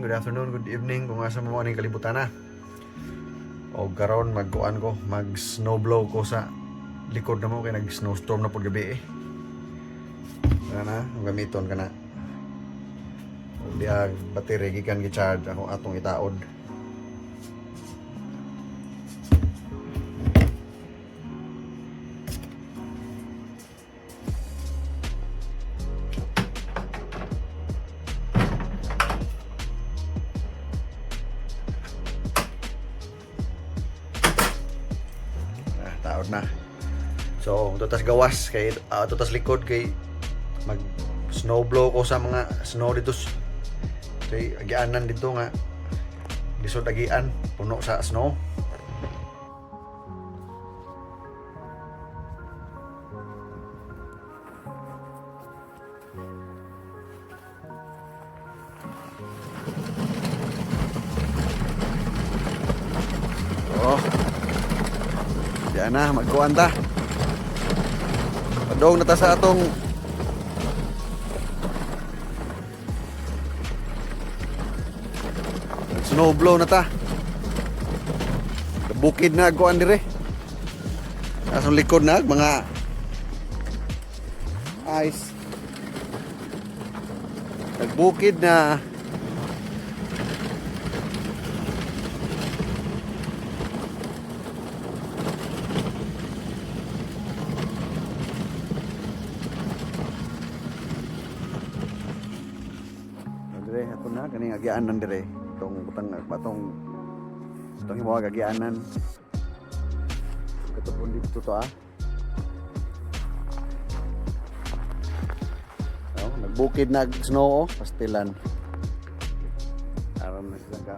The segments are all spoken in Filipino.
good afternoon, good evening kung asa mo aning kalibutan na. O karon magkuan ko, mag snowblow ko sa likod na mo kay nag snowstorm na pud gabi eh. Na gamiton kana. O diag battery gikan gi-charge ako atong itaod. Taod na. So, tutas gawas kay tutas likod kay mag snowblow ko sa mga snow dito. Kay agianan dito nga lisod agian puno sa snow. Oh. Diyan na, magkuhan ta. Padong na ta sa atong snowblow na ta. Bukid na kuhan dire. Asong likod na mga ice. Nagbukid na. Dire ako na kaning agianan dire itong butang batong itong himuag agianan katupon dito to nagbukid nag snow pastilan aron na sila ka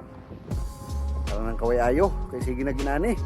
aron nang kaway ayo kay sige na ginani.